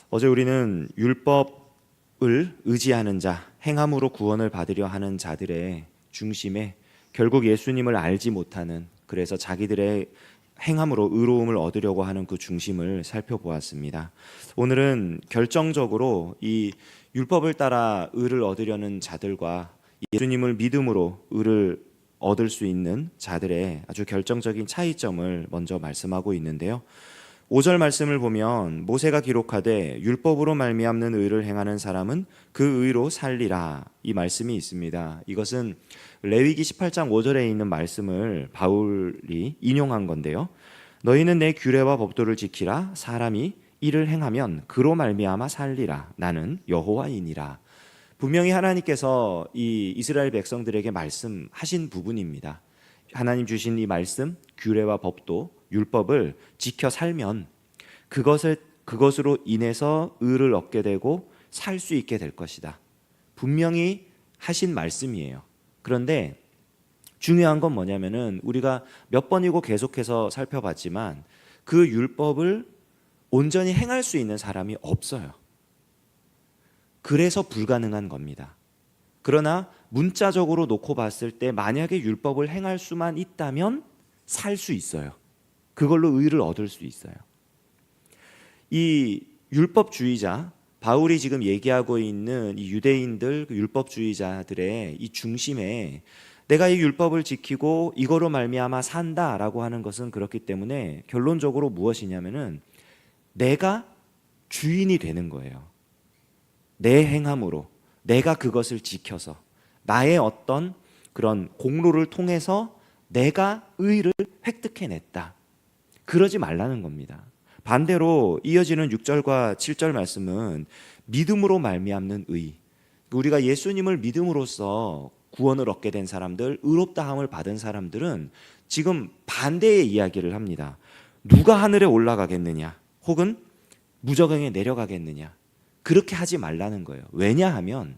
어제 우리는 율법을 의지하는 자, 행함으로 구원을 받으려 하는 자들의 중심에 결국 예수님을 알지 못하는, 그래서 자기들의 행함으로 의로움을 얻으려고 하는 그 중심을 살펴보았습니다. 오늘은 결정적으로 이 율법을 따라 의를 얻으려는 자들과 예수님을 믿음으로 의를 얻을 수 있는 자들의 아주 결정적인 차이점을 먼저 말씀하고 있는데요. 5절 말씀을 보면 모세가 기록하되 율법으로 말미암는 의를 행하는 사람은 그 의로 살리라, 이 말씀이 있습니다. 이것은 레위기 18장 5절에 있는 말씀을 바울이 인용한 건데요. 너희는 내 규례와 법도를 지키라. 사람이 이를 행하면 그로 말미암아 살리라. 나는 여호와이니라. 분명히 하나님께서 이 이스라엘 백성들에게 말씀하신 부분입니다. 하나님 주신 이 말씀, 규례와 법도, 율법을 지켜 살면 그것으로 인해서 의를 얻게 되고 살 수 있게 될 것이다. 분명히 하신 말씀이에요. 그런데 중요한 건 뭐냐면은 우리가 몇 번이고 계속해서 살펴봤지만 그 율법을 온전히 행할 수 있는 사람이 없어요. 그래서 불가능한 겁니다. 그러나 문자적으로 놓고 봤을 때 만약에 율법을 행할 수만 있다면 살 수 있어요. 그걸로 의를 얻을 수 있어요. 이 율법주의자, 바울이 지금 얘기하고 있는 이 유대인들, 율법주의자들의 이 중심에 내가 이 율법을 지키고 이거로 말미암아 산다라고 하는 것은 그렇기 때문에 결론적으로 무엇이냐면은 내가 주인이 되는 거예요. 내 행함으로 내가 그것을 지켜서 나의 어떤 그런 공로를 통해서 내가 의를 획득해냈다. 그러지 말라는 겁니다. 반대로 이어지는 6절과 7절 말씀은 믿음으로 말미암는 의, 우리가 예수님을 믿음으로써 구원을 얻게 된 사람들, 의롭다함을 받은 사람들은 지금 반대의 이야기를 합니다. 누가 하늘에 올라가겠느냐, 혹은 무저강에 내려가겠느냐, 그렇게 하지 말라는 거예요. 왜냐하면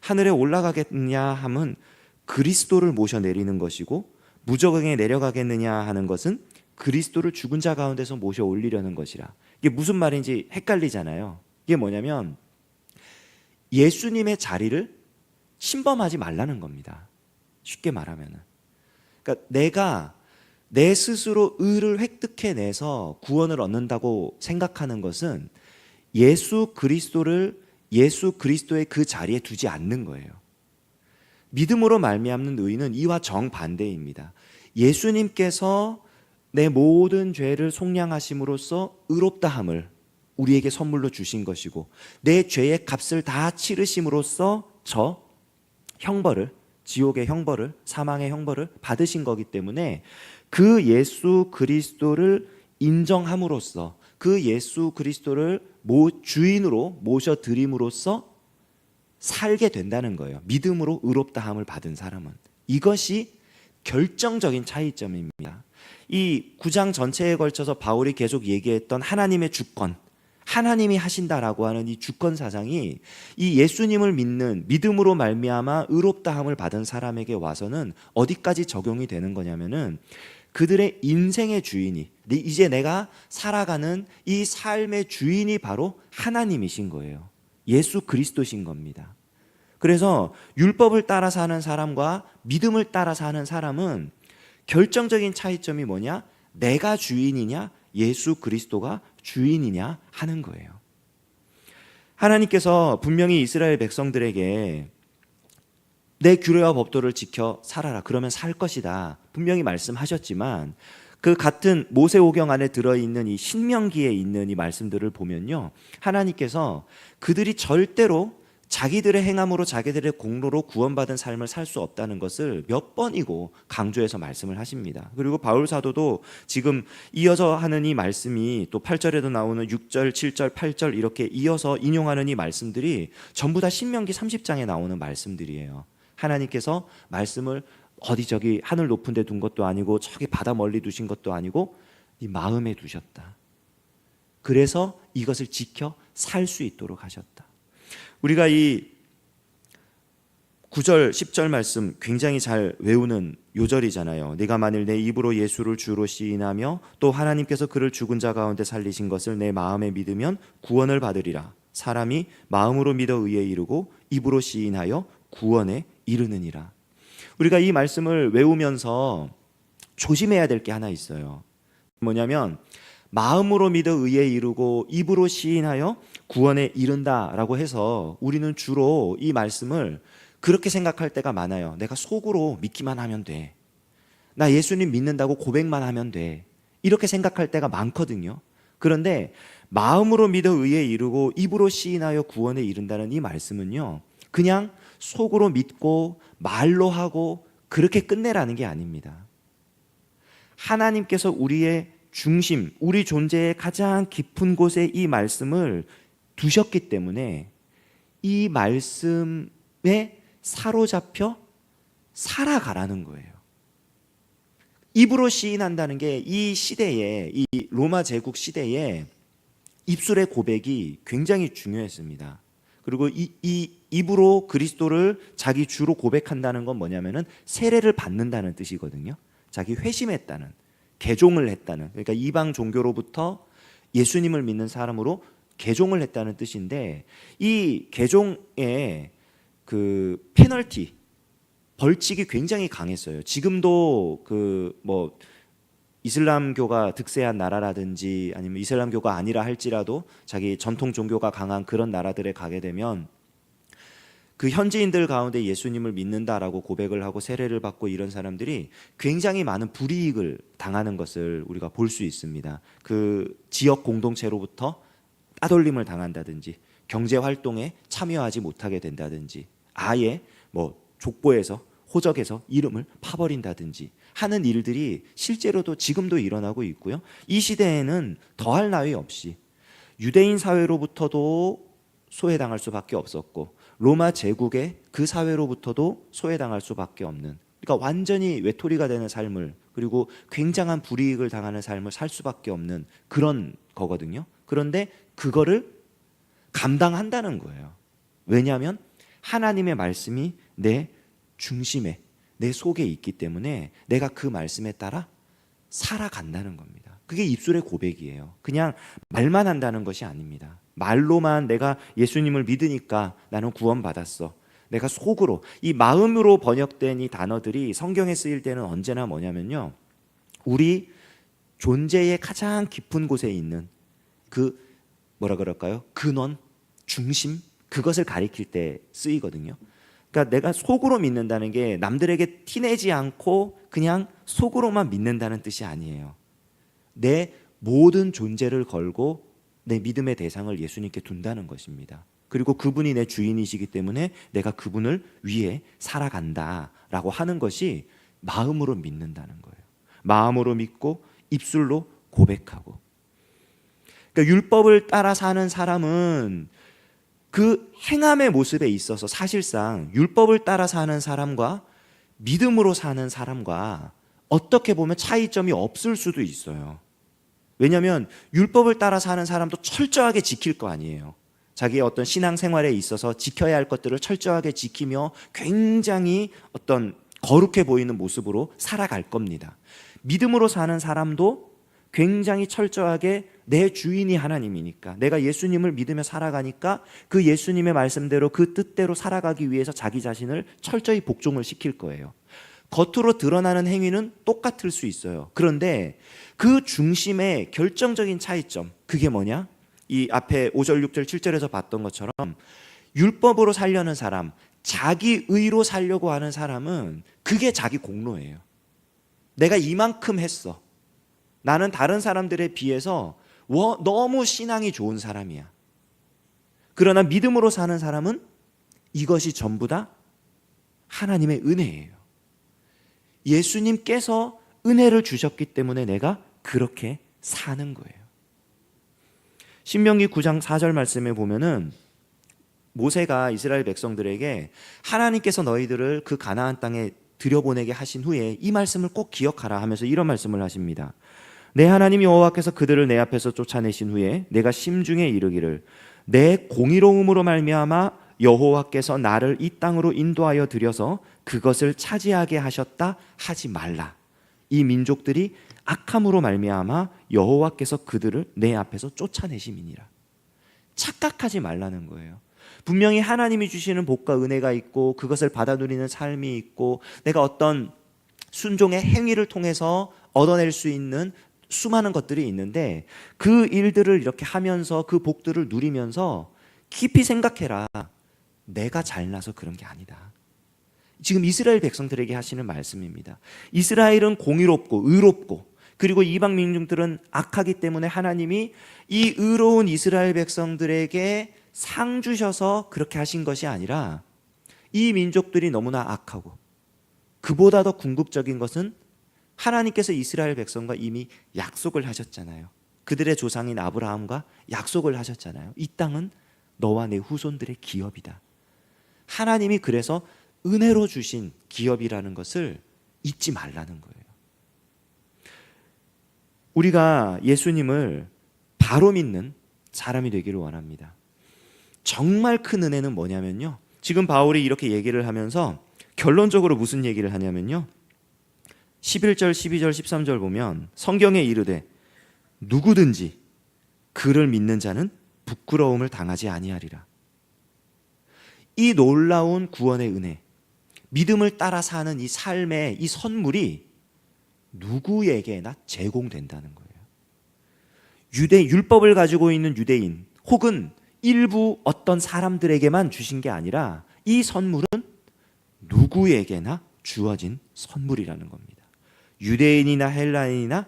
하늘에 올라가겠느냐 함은 그리스도를 모셔 내리는 것이고, 무저강에 내려가겠느냐 하는 것은 그리스도를 죽은 자 가운데서 모셔 올리려는 것이라. 이게 무슨 말인지 헷갈리잖아요. 이게 뭐냐면 예수님의 자리를 침범하지 말라는 겁니다. 쉽게 말하면은. 그러니까 내가 내 스스로 의를 획득해내서 구원을 얻는다고 생각하는 것은 예수 그리스도의 그 자리에 두지 않는 거예요. 믿음으로 말미암는 의는 이와 정반대입니다. 예수님께서 내 모든 죄를 속량하심으로써 의롭다함을 우리에게 선물로 주신 것이고, 내 죄의 값을 다 치르심으로써 저 형벌을, 지옥의 형벌을, 사망의 형벌을 받으신 거기 때문에 그 예수 그리스도를 인정함으로써, 그 예수 그리스도를 주인으로 모셔드림으로써 살게 된다는 거예요. 믿음으로 의롭다함을 받은 사람은. 이것이 결정적인 차이점입니다. 이 9장 전체에 걸쳐서 바울이 계속 얘기했던 하나님의 주권, 하나님이 하신다라고 하는 이 주권 사상이 이 예수님을 믿는, 믿음으로 말미암아 의롭다함을 받은 사람에게 와서는 어디까지 적용이 되는 거냐면은 그들의 인생의 주인이, 이제 내가 살아가는 이 삶의 주인이 바로 하나님이신 거예요. 예수 그리스도신 겁니다. 그래서 율법을 따라 사는 사람과 믿음을 따라 사는 사람은 결정적인 차이점이 뭐냐? 내가 주인이냐, 예수 그리스도가 주인이냐 하는 거예요. 하나님께서 분명히 이스라엘 백성들에게 내 규례와 법도를 지켜 살아라, 그러면 살 것이다, 분명히 말씀하셨지만 그 같은 모세오경 안에 들어있는 이 신명기에 있는 이 말씀들을 보면요, 하나님께서 그들이 절대로 자기들의 행함으로 자기들의 공로로 구원받은 삶을 살 수 없다는 것을 몇 번이고 강조해서 말씀을 하십니다. 그리고 바울 사도도 지금 이어서 하는 이 말씀이 또 8절에도 나오는 6절, 7절, 8절 이렇게 이어서 인용하는 이 말씀들이 전부 다 신명기 30장에 나오는 말씀들이에요. 하나님께서 말씀을 어디 저기 하늘 높은 데 둔 것도 아니고 저기 바다 멀리 두신 것도 아니고 네 마음에 두셨다. 그래서 이것을 지켜 살 수 있도록 하셨다. 우리가 이 9절 10절 말씀 굉장히 잘 외우는 요절이잖아요. 네가 만일 내 입으로 예수를 주로 시인하며 또 하나님께서 그를 죽은 자 가운데 살리신 것을 내 마음에 믿으면 구원을 받으리라. 사람이 마음으로 믿어 의에 이르고 입으로 시인하여 구원에 이르느니라. 우리가 이 말씀을 외우면서 조심해야 될 게 하나 있어요. 뭐냐면 마음으로 믿어 의에 이르고 입으로 시인하여 구원에 이른다라고 해서 우리는 주로 이 말씀을 그렇게 생각할 때가 많아요. 내가 속으로 믿기만 하면 돼. 나 예수님 믿는다고 고백만 하면 돼. 이렇게 생각할 때가 많거든요. 그런데 마음으로 믿어 의에 이르고 입으로 시인하여 구원에 이른다는 이 말씀은요, 그냥 속으로 믿고 말로 하고 그렇게 끝내라는 게 아닙니다. 하나님께서 우리의 중심, 우리 존재의 가장 깊은 곳에 이 말씀을 두셨기 때문에 이 말씀에 사로잡혀 살아가라는 거예요. 입으로 시인한다는 게 이 시대에, 이 로마 제국 시대에 입술의 고백이 굉장히 중요했습니다. 그리고 이 입으로 그리스도를 자기 주로 고백한다는 건 뭐냐면은 세례를 받는다는 뜻이거든요. 자기 회심했다는, 개종을 했다는, 그러니까 이방 종교로부터 예수님을 믿는 사람으로 개종을 했다는 뜻인데, 이 개종의 그 페널티, 벌칙이 굉장히 강했어요. 지금도 그 뭐 이슬람교가 득세한 나라라든지 아니면 이슬람교가 아니라 할지라도 자기 전통 종교가 강한 그런 나라들에 가게 되면 그 현지인들 가운데 예수님을 믿는다라고 고백을 하고 세례를 받고 이런 사람들이 굉장히 많은 불이익을 당하는 것을 우리가 볼 수 있습니다. 그 지역 공동체로부터 따돌림을 당한다든지 경제 활동에 참여하지 못하게 된다든지 아예 뭐 족보에서 호적에서 이름을 파버린다든지 하는 일들이 실제로도 지금도 일어나고 있고요. 이 시대에는 더할 나위 없이 유대인 사회로부터도 소외당할 수밖에 없었고 로마 제국의 그 사회로부터도 소외당할 수밖에 없는, 그러니까 완전히 외톨이가 되는 삶을, 그리고 굉장한 불이익을 당하는 삶을 살 수밖에 없는 그런 거거든요. 그런데 그거를 감당한다는 거예요. 왜냐하면 하나님의 말씀이 내 중심에, 내 속에 있기 때문에 내가 그 말씀에 따라 살아간다는 겁니다. 그게 입술의 고백이에요. 그냥 말만 한다는 것이 아닙니다. 말로만 내가 예수님을 믿으니까 나는 구원받았어. 내가 속으로, 이 마음으로 번역된 이 단어들이 성경에 쓰일 때는 언제나 뭐냐면요, 우리 존재의 가장 깊은 곳에 있는 그 뭐라 그럴까요? 근원, 중심, 그것을 가리킬 때 쓰이거든요. 그러니까 내가 속으로 믿는다는 게 남들에게 티내지 않고 그냥 속으로만 믿는다는 뜻이 아니에요. 내 모든 존재를 걸고 내 믿음의 대상을 예수님께 둔다는 것입니다. 그리고 그분이 내 주인이시기 때문에 내가 그분을 위해 살아간다라고 하는 것이 마음으로 믿는다는 거예요. 마음으로 믿고 입술로 고백하고. 그러니까 율법을 따라 사는 사람은 그 행함의 모습에 있어서 사실상 율법을 따라 사는 사람과 믿음으로 사는 사람과 어떻게 보면 차이점이 없을 수도 있어요. 왜냐하면 율법을 따라 사는 사람도 철저하게 지킬 거 아니에요. 자기의 어떤 신앙생활에 있어서 지켜야 할 것들을 철저하게 지키며 굉장히 어떤 거룩해 보이는 모습으로 살아갈 겁니다. 믿음으로 사는 사람도 굉장히 철저하게 내 주인이 하나님이니까, 내가 예수님을 믿으며 살아가니까 그 예수님의 말씀대로 그 뜻대로 살아가기 위해서 자기 자신을 철저히 복종을 시킬 거예요. 겉으로 드러나는 행위는 똑같을 수 있어요. 그런데 그 중심의 결정적인 차이점, 그게 뭐냐? 이 앞에 5절, 6절, 7절에서 봤던 것처럼 율법으로 살려는 사람, 자기 의로 살려고 하는 사람은 그게 자기 공로예요. 내가 이만큼 했어. 나는 다른 사람들에 비해서 너무 신앙이 좋은 사람이야. 그러나 믿음으로 사는 사람은 이것이 전부 다 하나님의 은혜예요. 예수님께서 은혜를 주셨기 때문에 내가 그렇게 사는 거예요. 신명기 9장 4절 말씀에 보면은 모세가 이스라엘 백성들에게 하나님께서 너희들을 그 가나안 땅에 들여보내게 하신 후에 이 말씀을 꼭 기억하라 하면서 이런 말씀을 하십니다. 내 하나님 여호와께서 그들을 내 앞에서 쫓아내신 후에 내가 심중에 이르기를 내 공의로움으로 말미암아 여호와께서 나를 이 땅으로 인도하여 들여서 그것을 차지하게 하셨다 하지 말라. 이 민족들이 악함으로 말미암아 여호와께서 그들을 내 앞에서 쫓아내심이니라. 착각하지 말라는 거예요. 분명히 하나님이 주시는 복과 은혜가 있고 그것을 받아 누리는 삶이 있고 내가 어떤 순종의 행위를 통해서 얻어낼 수 있는 수많은 것들이 있는데 그 일들을 이렇게 하면서 그 복들을 누리면서 깊이 생각해라. 내가 잘나서 그런 게 아니다. 지금 이스라엘 백성들에게 하시는 말씀입니다. 이스라엘은 공의롭고 의롭고 그리고 이방 민족들은 악하기 때문에 하나님이 이 의로운 이스라엘 백성들에게 상 주셔서 그렇게 하신 것이 아니라 이 민족들이 너무나 악하고 그보다 더 궁극적인 것은 하나님께서 이스라엘 백성과 이미 약속을 하셨잖아요. 그들의 조상인 아브라함과 약속을 하셨잖아요. 이 땅은 너와 내 후손들의 기업이다. 하나님이 그래서 은혜로 주신 기업이라는 것을 잊지 말라는 거예요. 우리가 예수님을 바로 믿는 사람이 되기를 원합니다. 정말 큰 은혜는 뭐냐면요, 지금 바울이 이렇게 얘기를 하면서 결론적으로 무슨 얘기를 하냐면요, 11절, 12절, 13절 보면 성경에 이르되 누구든지 그를 믿는 자는 부끄러움을 당하지 아니하리라. 이 놀라운 구원의 은혜, 믿음을 따라 사는 이 삶의 이 선물이 누구에게나 제공된다는 거예요. 율법을 가지고 있는 유대인 혹은 일부 어떤 사람들에게만 주신 게 아니라 이 선물은 누구에게나 주어진 선물이라는 겁니다. 유대인이나 헬라인이나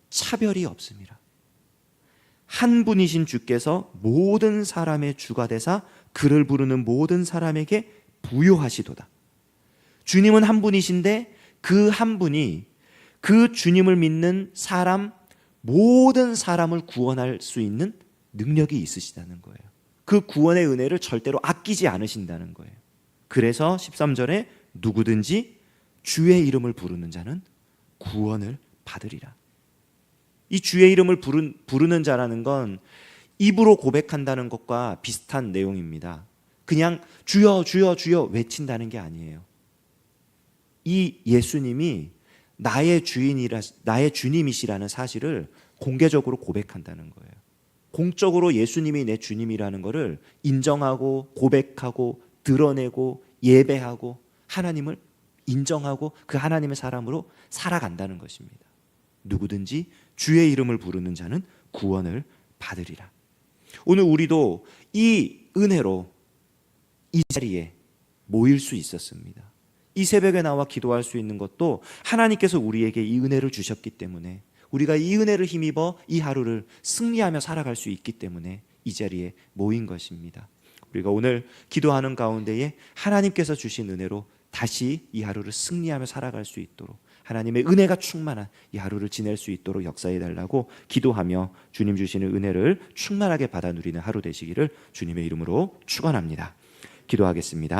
차별이 없습니다. 한 분이신 주께서 모든 사람의 주가 되사 그를 부르는 모든 사람에게 부요하시도다. 주님은 한 분이신데 그 한 분이 그 주님을 믿는 사람, 모든 사람을 구원할 수 있는 능력이 있으시다는 거예요. 그 구원의 은혜를 절대로 아끼지 않으신다는 거예요. 그래서 13절에 누구든지 주의 이름을 부르는 자는 구원을 받으리라. 이 주의 이름을 부르는 자라는 건 입으로 고백한다는 것과 비슷한 내용입니다. 그냥 주여 주여 주여 외친다는 게 아니에요. 이 예수님이 나의 주님이시라는 사실을 공개적으로 고백한다는 거예요. 공적으로 예수님이 내 주님이라는 것을 인정하고 고백하고 드러내고 예배하고 하나님을 인정하고 그 하나님의 사람으로 살아간다는 것입니다. 누구든지 주의 이름을 부르는 자는 구원을 받으리라. 오늘 우리도 이 은혜로 이 자리에 모일 수 있었습니다. 이 새벽에 나와 기도할 수 있는 것도 하나님께서 우리에게 이 은혜를 주셨기 때문에, 우리가 이 은혜를 힘입어 이 하루를 승리하며 살아갈 수 있기 때문에 이 자리에 모인 것입니다. 우리가 오늘 기도하는 가운데에 하나님께서 주신 은혜로 다시 이 하루를 승리하며 살아갈 수 있도록, 하나님의 은혜가 충만한 이 하루를 지낼 수 있도록 역사해 달라고 기도하며 주님 주시는 은혜를 충만하게 받아 누리는 하루 되시기를 주님의 이름으로 축원합니다. 기도하겠습니다.